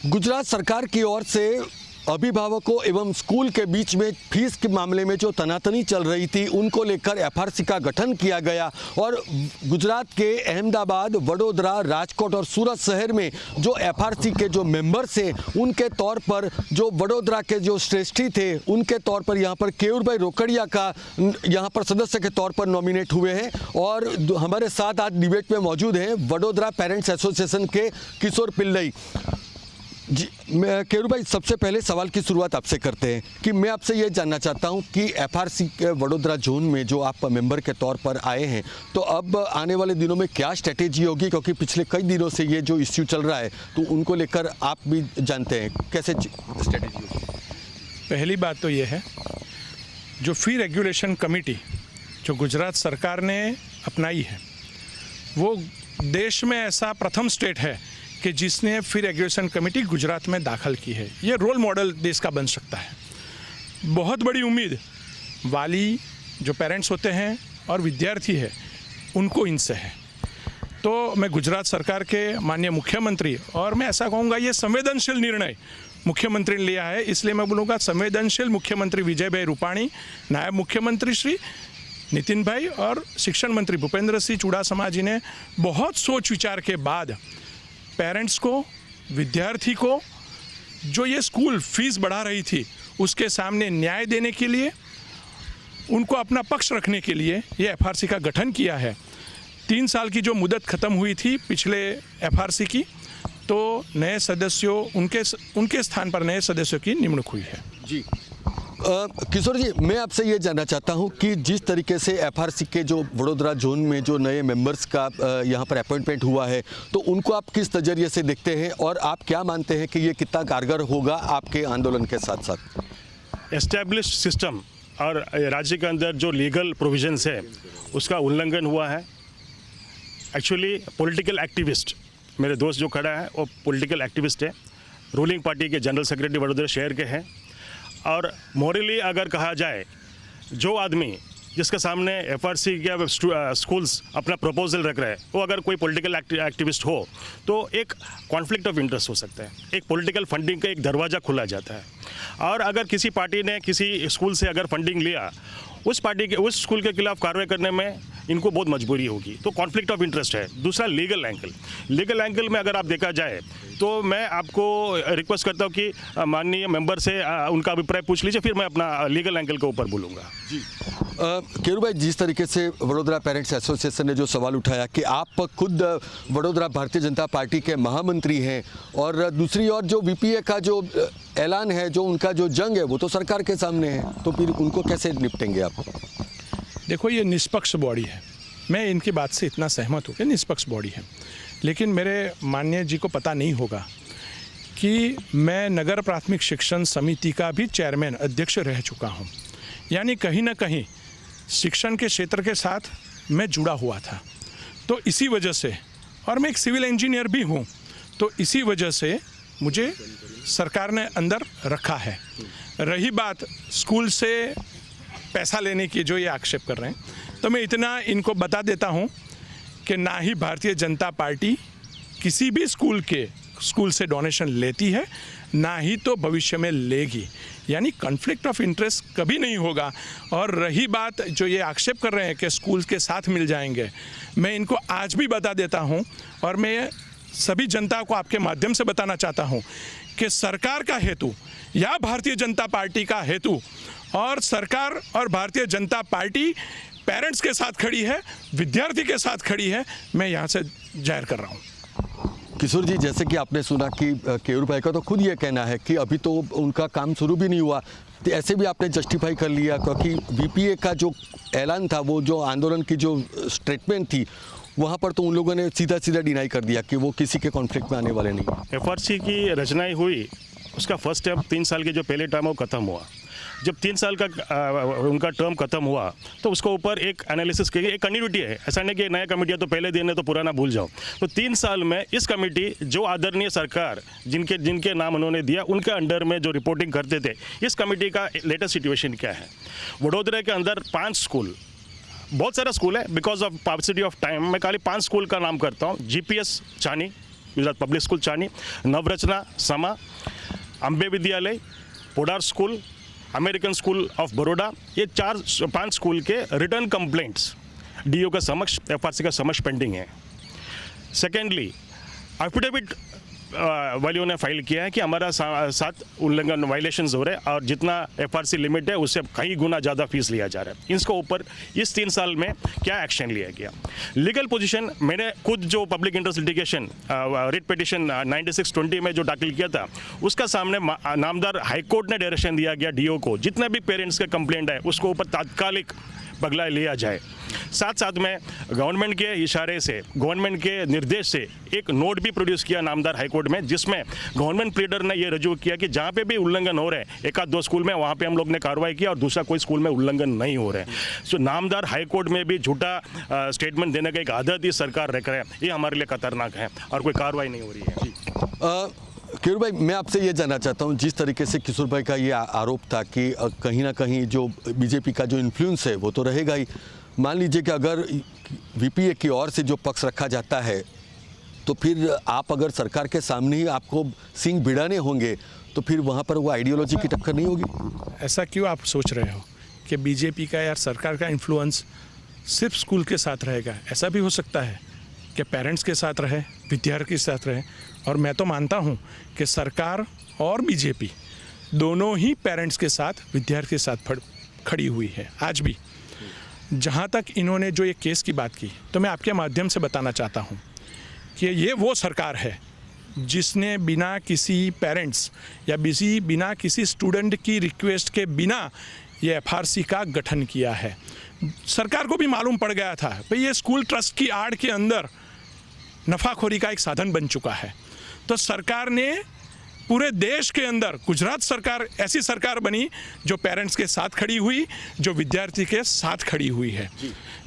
गुजरात सरकार की ओर से अभिभावकों एवं स्कूल के बीच में फीस के मामले में जो तनातनी चल रही थी उनको लेकर एफआरसी का गठन किया गया और गुजरात के अहमदाबाद, वडोदरा, राजकोट और सूरत शहर में जो एफआरसी के जो मेंबर्स हैं उनके तौर पर जो वडोदरा के जो श्रेष्ठी थे उनके तौर पर यहाँ पर केयूर भाई रोकड़िया का यहाँ पर सदस्य के तौर पर नॉमिनेट हुए हैं। और हमारे साथ आज डिबेट में मौजूद हैं वडोदरा पेरेंट्स एसोसिएशन के किशोर पिल्लई जी। मैं केयूर भाई सबसे पहले सवाल की शुरुआत आपसे करते हैं कि मैं आपसे ये जानना चाहता हूं कि एफआरसी के वडोदरा जोन में जो आप मेंबर के तौर पर आए हैं तो अब आने वाले दिनों में क्या स्ट्रेटेजी होगी, क्योंकि पिछले कई दिनों से ये जो इश्यू चल रहा है तो उनको लेकर आप भी जानते हैं, कैसे स्ट्रेटेजी होगी? पहली बात तो ये है जो फी रेगुलेशन कमेटी जो गुजरात सरकार ने अपनाई है वो देश में ऐसा प्रथम स्टेट है कि जिसने फी रेगुलेशन कमेटी गुजरात में दाखिल की है। ये रोल मॉडल देश का बन सकता है। बहुत बड़ी उम्मीद वाली जो पेरेंट्स होते हैं और विद्यार्थी है उनको इनसे है। तो मैं गुजरात सरकार के माननीय मुख्यमंत्री और मैं ऐसा कहूँगा ये संवेदनशील निर्णय मुख्यमंत्री ने लिया है, इसलिए मैं बोलूँगा संवेदनशील मुख्यमंत्री विजय भाई रूपाणी, नायब मुख्यमंत्री श्री नितिन भाई और शिक्षण मंत्री भूपेंद्र सिंह चुड़ासमा जी ने बहुत सोच विचार के बाद पेरेंट्स को, विद्यार्थी को जो ये स्कूल फीस बढ़ा रही थी उसके सामने न्याय देने के लिए, उनको अपना पक्ष रखने के लिए ये एफआरसी का गठन किया है। 3 साल की जो मुदत ख़त्म हुई थी पिछले एफआरसी की, तो नए सदस्यों उनके स्थान पर नए सदस्यों की निमणूक हुई है। जी किशोर जी, मैं आपसे ये जानना चाहता हूं कि जिस तरीके से एफआरसी के जो वडोदरा जोन में जो नए मेंबर्स का यहां पर अपॉइंटमेंट हुआ है तो उनको आप किस नज़रिए से देखते हैं और आप क्या मानते हैं कि ये कितना कारगर होगा आपके आंदोलन के साथ साथ? एस्टैब्लिश सिस्टम और राज्य के अंदर जो लीगल प्रोविजंस है उसका उल्लंघन हुआ है। एक्चुअली पॉलिटिकल एक्टिविस्ट, मेरे दोस्त जो खड़ा है वो पॉलिटिकल एक्टिविस्ट है, रूलिंग पार्टी के जनरल सेक्रेटरी वडोदरा शहर के हैं। और मॉरली अगर कहा जाए जो आदमी जिसके सामने एफआरसी के स्कूल्स अपना प्रपोजल रख रहे हैं वो अगर कोई पॉलिटिकल एक्टिविस्ट हो तो एक कॉन्फ्लिक्ट ऑफ इंटरेस्ट हो सकता है, एक पॉलिटिकल फंडिंग का एक दरवाज़ा खुला जाता है। और अगर किसी पार्टी ने किसी स्कूल से अगर फंडिंग लिया उस स्कूल के खिलाफ कार्रवाई करने में इनको बहुत मजबूरी होगी, तो कॉन्फ्लिक्ट ऑफ इंटरेस्ट है। दूसरा लीगल एंगल में अगर आप देखा जाए तो मैं आपको रिक्वेस्ट करता हूँ कि माननीय मेंबर से उनका अभिप्राय पूछ लीजिए, फिर मैं अपना लीगल एंगल के ऊपर बोलूँगा। जी केयूर भाई, जिस तरीके से वडोदरा पेरेंट्स एसोसिएशन ने जो सवाल उठाया कि आप खुद वडोदरा भारतीय जनता पार्टी के महामंत्री हैं और दूसरी ओर जो वीपीए का जो ऐलान है, जो उनका जो जंग है वो तो सरकार के सामने है, तो फिर उनको कैसे निपटेंगे आप? देखो ये निष्पक्ष बॉडी है, मैं इनकी बात से इतना सहमत हूँ कि निष्पक्ष बॉडी है, लेकिन मेरे माननीय जी को पता नहीं होगा कि मैं नगर प्राथमिक शिक्षण समिति का भी चेयरमैन अध्यक्ष रह चुका हूँ। यानी कहीं ना कहीं शिक्षण के क्षेत्र के साथ मैं जुड़ा हुआ था। तो इसी वजह से, और मैं एक सिविल इंजीनियर भी हूँ, तो इसी वजह से मुझे सरकार ने अंदर रखा है। रही बात स्कूल से पैसा लेने की जो ये आक्षेप कर रहे हैं, तो मैं इतना इनको बता देता हूँ कि ना ही भारतीय जनता पार्टी किसी भी स्कूल से डोनेशन लेती है, ना ही तो भविष्य में लेगी। यानी कॉन्फ्लिक्ट ऑफ इंटरेस्ट कभी नहीं होगा। और रही बात जो ये आक्षेप कर रहे हैं कि स्कूल के साथ मिल जाएंगे, मैं इनको आज भी बता देता हूँ और मैं सभी जनता को आपके माध्यम से बताना चाहता हूँ कि सरकार का हेतु या भारतीय जनता पार्टी का हेतु, और सरकार और भारतीय जनता पार्टी पेरेंट्स के साथ खड़ी है, विद्यार्थी के साथ खड़ी है, मैं यहाँ से जाहिर कर रहा हूँ। किशोर जी, जैसे कि आपने सुना कि केयूर भाई का तो खुद ये कहना है कि अभी तो उनका काम शुरू भी नहीं हुआ, तो ऐसे भी आपने जस्टिफाई कर लिया क्योंकि वीपीए का जो ऐलान था, वो जो आंदोलन की जो स्टेटमेंट थी, वहाँ पर तो उन लोगों ने सीधा डिनाई कर दिया कि वो किसी के कॉन्फ्लिक्ट में आने वाले नहीं। एफआरसी की रचना हुई, उसका फर्स्ट टर्म 3 साल के जो पहले टर्म वो ख़त्म हुआ। जब 3 साल का उनका टर्म खत्म हुआ तो उसको ऊपर एक एनालिसिस की गई, एक कंटिन्यूटी है, ऐसा नहीं कि नया कमेटी है तो पहले दिन है तो पुराना भूल जाओ। तो 3 साल में इस कमेटी जो आदरणीय सरकार जिनके नाम उन्होंने दिया उनके अंडर में जो रिपोर्टिंग करते थे, इस कमेटी का लेटेस्ट सिचुएशन क्या है। वडोदरा के अंदर 5 स्कूल, बहुत सारा स्कूल है, बिकॉज ऑफ पावर्सिटी ऑफ टाइम मैं खाली 5 स्कूल का नाम करता हूँ। जीपीएस चानी, गुजरात पब्लिक स्कूल चानी, नवरचना समा, अंबे विद्यालय, Podar school, American school of Baroda, ये 4-5 स्कूल के रिटर्न कंप्लेंट्स डीओ का समक्ष, एफआरसी का समक्ष पेंडिंग है। सेकेंडली, एफिडेविट वालियों ने फाइल किया है कि हमारा साथ उल्लंघन वायलेशंस हो रहे हैं और जितना एफआरसी लिमिट है उससे कई गुना ज़्यादा फीस लिया जा रहा है। इसके ऊपर इस 3 साल में क्या एक्शन लिया गया? लीगल पोजीशन, मैंने खुद जो public interest litigation writ petition 9620 में जो दाखिल किया था उसका सामने नामदार हाईकोर्ट ने डायरेक्शन दिया गया डीओ को, जितने भी पेरेंट्स के कंप्लेंट है उसके ऊपर तात्कालिक पगला लिया जाए। साथ साथ में गवर्नमेंट के इशारे से, गवर्नमेंट के निर्देश से एक नोट भी प्रोड्यूस किया नामदार हाईकोर्ट में, जिसमें गवर्नमेंट प्लीडर ने ये रजू किया कि जहाँ पे भी उल्लंघन हो रहे हैं, 1-2 स्कूल में वहाँ पे हम लोग ने कार्रवाई किया और दूसरा कोई स्कूल में उल्लंघन नहीं हो रहे हैं। सो नामदार हाईकोर्ट में भी झूठा स्टेटमेंट देने का एक आदत ही सरकार रख रहे हैं, ये हमारे लिए खतरनाक है और कोई कार्रवाई नहीं हो रही है। केयूर भाई, मैं आपसे ये जानना चाहता हूँ, जिस तरीके से किशोर भाई का ये आरोप था कि कहीं ना कहीं जो बीजेपी का जो इन्फ्लुएंस है वो तो रहेगा ही। मान लीजिए कि अगर वीपीए की ओर से जो पक्ष रखा जाता है तो फिर आप अगर सरकार के सामने ही आपको सिंह भिड़ाने होंगे तो फिर वहाँ पर वो आइडियोलॉजी की टक्कर नहीं होगी? ऐसा क्यों आप सोच रहे हो कि बीजेपी का या सरकार का इन्फ्लुएंस सिर्फ स्कूल के साथ रहेगा? ऐसा भी हो सकता है कि पेरेंट्स के साथ रहे, विद्यार्थी के साथ रहे। और मैं तो मानता हूं कि सरकार और बीजेपी दोनों ही पेरेंट्स के साथ, विद्यार्थी के साथ खड़ी हुई है आज भी। जहां तक इन्होंने जो ये केस की बात की, तो मैं आपके माध्यम से बताना चाहता हूं कि ये वो सरकार है जिसने बिना किसी पेरेंट्स या बिना किसी स्टूडेंट की रिक्वेस्ट के बिना ये एफआरसी का गठन किया है। सरकार को भी मालूम पड़ गया था भाई ये स्कूल ट्रस्ट की आड़ के अंदर नफाखोरी का एक साधन बन चुका है। तो सरकार ने पूरे देश के अंदर, गुजरात सरकार ऐसी सरकार बनी जो पेरेंट्स के साथ खड़ी हुई, जो विद्यार्थी के साथ खड़ी हुई है।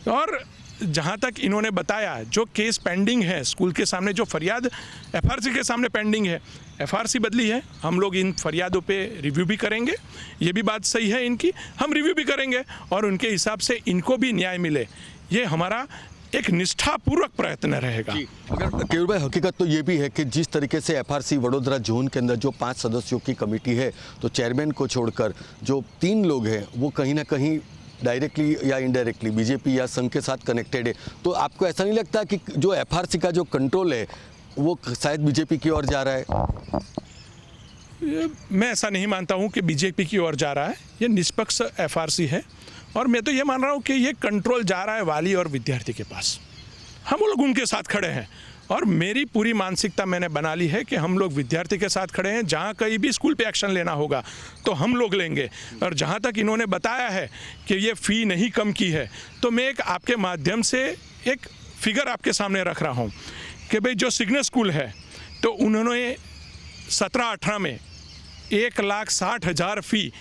और जहाँ तक इन्होंने बताया, जो केस पेंडिंग है स्कूल के सामने, जो फरियाद एफआरसी के सामने पेंडिंग है, एफआरसी बदली है, हम लोग इन फरियादों पे रिव्यू भी करेंगे। ये भी बात सही है इनकी, हम रिव्यू भी करेंगे और उनके हिसाब से इनको भी न्याय मिले, ये हमारा एक निष्ठापूर्वक प्रयत्न रहेगा। मगर केयूर भाई, हकीकत तो ये भी है कि जिस तरीके से एफआरसी वडोदरा जोन के अंदर जो 5 सदस्यों की कमेटी है, तो चेयरमैन को छोड़कर जो 3 लोग हैं वो कहीं ना कहीं डायरेक्टली या इनडायरेक्टली बीजेपी या संघ के साथ कनेक्टेड है। तो आपको ऐसा नहीं लगता कि जो एफआरसी का जो कंट्रोल है वो शायद बीजेपी की ओर जा रहा है? मैं ऐसा नहीं मानता हूं कि बीजेपी की ओर जा रहा है। ये निष्पक्ष एफआरसी है और मैं तो ये मान रहा हूं कि ये कंट्रोल जा रहा है वाली और विद्यार्थी के पास। हम लोग उनके साथ खड़े हैं और मेरी पूरी मानसिकता मैंने बना ली है कि हम लोग विद्यार्थी के साथ खड़े हैं। जहाँ कहीं भी स्कूल पे एक्शन लेना होगा तो हम लोग लेंगे। और जहाँ तक इन्होंने बताया है कि ये फ़ी नहीं कम की है, तो मैं एक आपके माध्यम से एक फिगर आपके सामने रख रहा हूँ कि भाई जो सिग्नल स्कूल है तो उन्होंने 17-18 में 1,60,000 फ़ी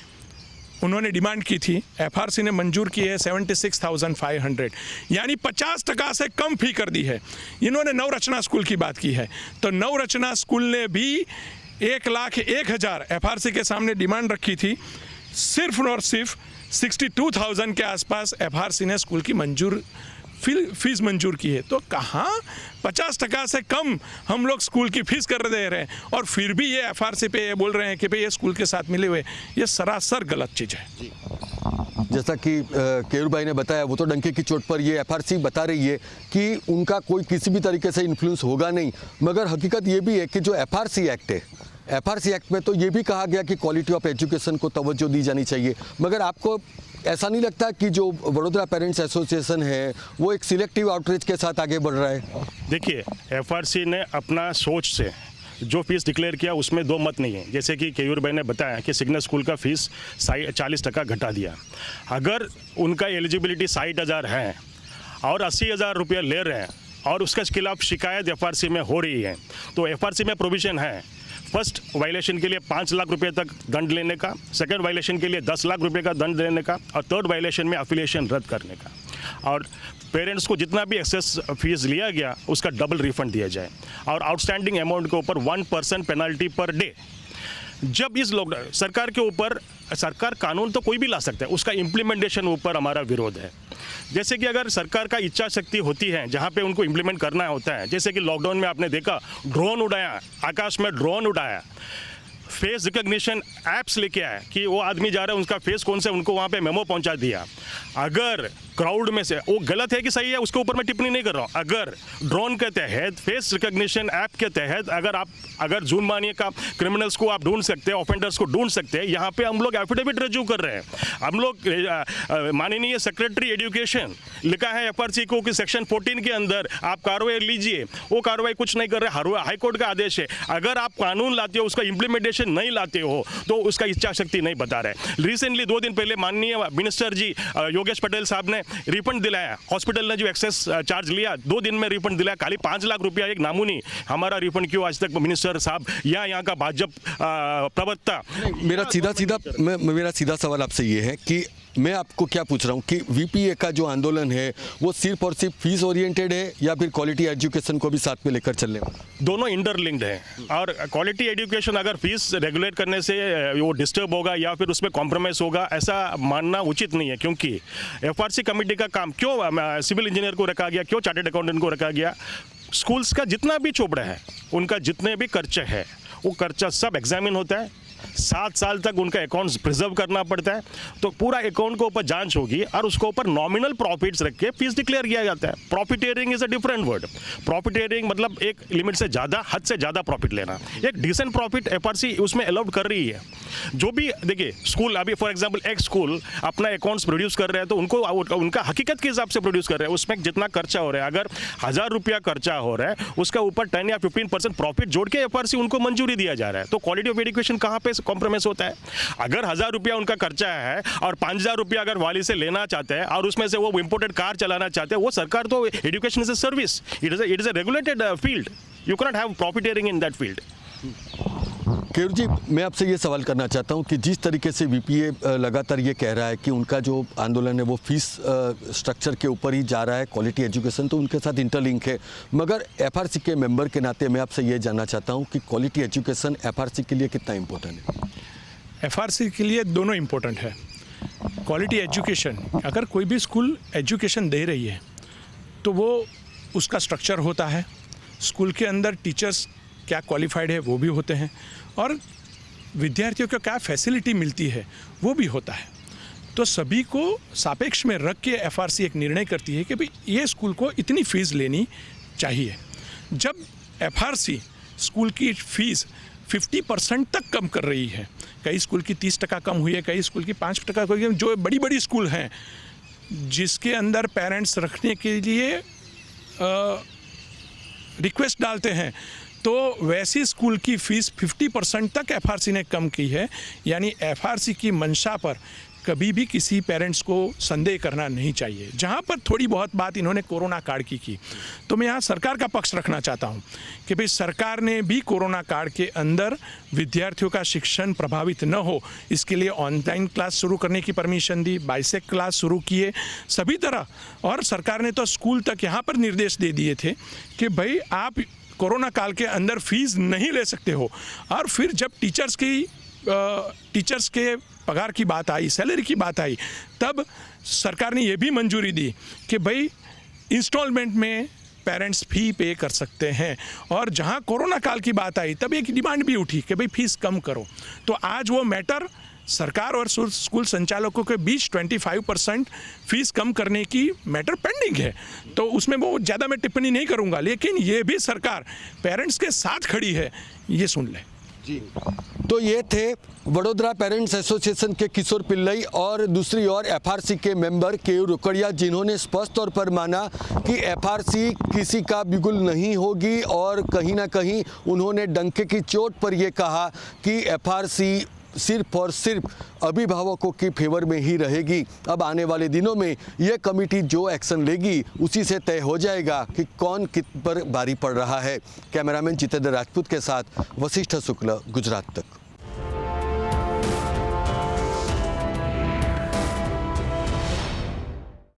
उन्होंने डिमांड की थी, एफआरसी ने मंजूर की है 76,500, यानी 50% से कम फी कर दी है। इन्होंने नवरचना स्कूल की बात की है, तो नवरचना स्कूल ने भी 1,01,000 एफआरसी के सामने डिमांड रखी थी। सिर्फ और सिर्फ 62,000 के आसपास एफआरसी ने स्कूल की फीस मंजूर की है। तो कहाँ 50% से कम हम लोग स्कूल की फीस कर दे रहे हैं और फिर भी ये एफआरसी पे ये बोल रहे हैं कि भाई ये स्कूल के साथ मिले हुए, ये सरासर गलत चीज़ है। जैसा कि केयूर भाई ने बताया, वो तो डंके की चोट पर ये एफआरसी बता रही है कि उनका कोई किसी भी तरीके से इन्फ्लुएंस होगा नहीं। मगर हकीकत ये भी है कि जो एफआरसी एक्ट है, एफआरसी एक्ट में तो ये भी कहा गया कि क्वालिटी ऑफ एजुकेशन को तवज्जो दी जानी चाहिए। मगर आपको ऐसा नहीं लगता कि जो वडोदरा पेरेंट्स एसोसिएशन है वो एक सिलेक्टिव आउटरीच के साथ आगे बढ़ रहा है? देखिए, एफआरसी ने अपना सोच से जो फीस डिक्लेयर किया उसमें दो मत नहीं है। जैसे कि केयूर भाई ने बताया कि सिग्नल स्कूल का फीस 40% घटा दिया। अगर उनका एलिजिबिलिटी 60,000 है और 80,000 रुपया ले रहे हैं और उसके खिलाफ शिकायत एफआरसी में हो रही है, तो एफआरसी में प्रोविजन है फर्स्ट वायलेशन के लिए 5 लाख रुपए तक दंड लेने का, सेकंड वायलेशन के लिए 10 लाख रुपए का दंड लेने का और थर्ड वायलेशन में अफिलिएशन रद्द करने का। और पेरेंट्स को जितना भी एक्सेस फीस लिया गया उसका डबल रिफंड दिया जाए और आउटस्टैंडिंग अमाउंट के ऊपर 1% पेनल्टी पर डे। जब इस लॉकडाउन सरकार के ऊपर, सरकार कानून तो कोई भी ला सकता है, उसका इम्प्लीमेंटेशन ऊपर हमारा विरोध है। जैसे कि अगर सरकार का इच्छा शक्ति होती है जहाँ पे उनको इम्प्लीमेंट करना होता है, जैसे कि लॉकडाउन में आपने देखा ड्रोन उड़ाया, आकाश में ड्रोन उड़ाया, फेस रिकग्निशन ऐप्स लेके आया कि वो आदमी जा रहा है उनका फेस कौन सा, उनको वहाँ पे मेमो पहुँचा दिया। अगर क्राउड में से, वो गलत है कि सही है उसके ऊपर मैं टिप्पणी नहीं कर रहा हूँ, अगर ड्रोन के तहत, फेस रिकग्निशन ऐप के तहत अगर जून मानिए का क्रिमिनल्स को आप ढूंढ सकते हैं, ऑफेंडर्स को ढूंढ सकते हैं, यहाँ पे हम लोग एफिडेविट रजू कर रहे हैं। हम लोग माननीय सेक्रेटरी एजुकेशन लिखा है एफआरसी को कि सेक्शन 14 के अंदर आप कार्रवाई लीजिए, वो कार्रवाई कुछ नहीं कर रहे। हाई कोर्ट का आदेश है, अगर आप कानून लाते हो उसका इम्प्लीमेंटेशन नहीं लाते हो तो उसका इच्छा शक्ति नहीं बता रहे। रिसेंटली 2 दिन पहले माननीय मिनिस्टर जी योगेश पटेल साहब ने रिफंड दिलाया, हॉस्पिटल ने जो एक्सेस चार्ज लिया 2 दिन में रिफंड दिलाया, खाली 5 लाख रुपया एक नामूनी। हमारा रिफंड क्यों आज तक मिनिस्टर साहब या यहाँ का भाजपा प्रवक्ता? मेरा सीधा सवाल आपसे ये है कि मैं आपको क्या पूछ रहा हूँ कि वीपीए का जो आंदोलन है वो सिर्फ और सिर्फ फीस ओरिएंटेड है या फिर क्वालिटी एजुकेशन को भी साथ में लेकर चलने वाला? दोनों इंटरलिंक्ड है, और क्वालिटी एजुकेशन अगर फीस रेगुलेट करने से वो डिस्टर्ब होगा या फिर उसमें कॉम्प्रोमाइज़ होगा, ऐसा मानना उचित नहीं है। क्योंकि एफआरसी कमेटी का काम क्यों सिविल इंजीनियर को रखा गया, क्यों चार्टर्ड अकाउंटेंट को रखा गया? स्कूल्स का जितना भी चोपड़ा है, उनका जितने भी खर्चे हैं, वो खर्चा सब एग्जामिन होता है। 7 साल तक उनका अकाउंट्स प्रिजर्व करना पड़ता है, तो पूरा अकाउंट के ऊपर जांच होगी और उसके ऊपर नॉमिनल प्रॉफिट्स रख के फीस डिक्लेयर किया जाता है। प्रॉफिटेरिंग इज अ डिफरेंट वर्ड। प्रॉफिटेरिंग मतलब एक लिमिट से ज़्यादा, हद से ज़्यादा प्रॉफिट लेना। एक डिसेंट प्रॉफिट एफआरसी उसमें अलाउड कर रही है। जो भी देखिए स्कूल, अभी फॉर एग्जाम्पल एक स्कूल अपना अकाउंट्स प्रोड्यूस कर रहे हैं तो उनको उनका हकीकत के हिसाब से प्रोड्यूस कर रहे हैं, उसमें जितना खर्चा हो रहा है, अगर 1000 रुपया खर्चा हो रहा है उसका ऊपर 10 या 15% प्रॉफिट जोड़ के एफआरसी उनको मंजूरी दिया जा रहा है। तो क्वालिटी ऑफ एजुकेशन कहाँ पे कॉम्प्रोमाइज होता है? अगर 1000 रुपया उनका खर्चा है और 5000 रुपया अगर वाली से लेना चाहते हैं और उसमें से वो इंपोर्टेड कार चलाना चाहते हैं, वो सरकार तो, education is a service, it is a regulated field, you can not have profiteering in that field. Keyur ji, मैं आपसे ये सवाल करना चाहता हूँ कि जिस तरीके से वीपीए लगातार ये कह रहा है कि उनका जो आंदोलन है वो फीस स्ट्रक्चर के ऊपर ही जा रहा है, क्वालिटी एजुकेशन तो उनके साथ इंटरलिंक है, मगर एफआरसी के मेंबर के नाते मैं आपसे ये जानना चाहता हूँ कि क्वालिटी एजुकेशन एफआरसी के लिए कितना इम्पोर्टेंट है? एफआरसी के लिए दोनों इम्पोर्टेंट है। क्वालिटी एजुकेशन, अगर कोई भी स्कूल एजुकेशन दे रही है तो वो उसका स्ट्रक्चर होता है, स्कूल के अंदर टीचर्स क्या क्वालिफाइड है वो भी होते हैं, और विद्यार्थियों को क्या फैसिलिटी मिलती है वो भी होता है। तो सभी को सापेक्ष में रख के एफआरसी एक निर्णय करती है कि भाई ये स्कूल को इतनी फ़ीस लेनी चाहिए। जब एफआरसी स्कूल की फ़ीस 50% तक कम कर रही है, कई स्कूल की 30% कम हुई है, कई स्कूल की 5% हुई है, जो बड़ी बड़ी स्कूल हैं जिसके अंदर पेरेंट्स रखने के लिए रिक्वेस्ट डालते हैं, तो वैसी स्कूल की फ़ीस 50% तक एफआरसी ने कम की है। यानी एफआरसी की मंशा पर कभी भी किसी पेरेंट्स को संदेह करना नहीं चाहिए। जहाँ पर थोड़ी बहुत बात इन्होंने कोरोना काल की, तो मैं यहाँ सरकार का पक्ष रखना चाहता हूँ कि भाई सरकार ने भी कोरोना काल के अंदर विद्यार्थियों का शिक्षण प्रभावित न हो इसके लिए ऑनलाइन क्लास शुरू करने की परमिशन दी, बाइसेक क्लास शुरू किए सभी तरह, और सरकार ने तो स्कूल तक यहाँ पर निर्देश दे दिए थे कि भाई आप कोरोना काल के अंदर फीस नहीं ले सकते हो। और फिर जब टीचर्स के पगार की बात आई, सैलरी की बात आई, तब सरकार ने ये भी मंजूरी दी कि भाई इंस्टॉलमेंट में पेरेंट्स फ़ी पे कर सकते हैं। और जहाँ कोरोना काल की बात आई तब एक डिमांड भी उठी कि भाई फीस कम करो। तो आज वो मैटर सरकार और स्कूल संचालकों के बीच 25% फीस कम करने की मैटर पेंडिंग है, तो उसमें वो ज़्यादा मैं टिप्पणी नहीं करूँगा, लेकिन ये भी सरकार पेरेंट्स के साथ खड़ी है, ये सुन लें। जी, तो ये थे वडोदरा पेरेंट्स एसोसिएशन के किशोर पिल्लई और दूसरी ओर एफआरसी के मेंबर केयूर रोकड़िया, जिन्होंने स्पष्ट तौर पर माना कि एफआरसी किसी का बिल्कुल नहीं होगी, और कहीं ना कहीं उन्होंने डंके की चोट पर यह कहा कि एफआरसी सिर्फ और सिर्फ अभिभावकों की फेवर में ही रहेगी। अब आने वाले दिनों में यह कमेटी जो एक्शन लेगी उसी से तय हो जाएगा कि कौन कित पर भारी पड़ रहा है। कैमरामैन जितेंद्र राजपूत के साथ वशिष्ठ शुक्ल, गुजरात तक।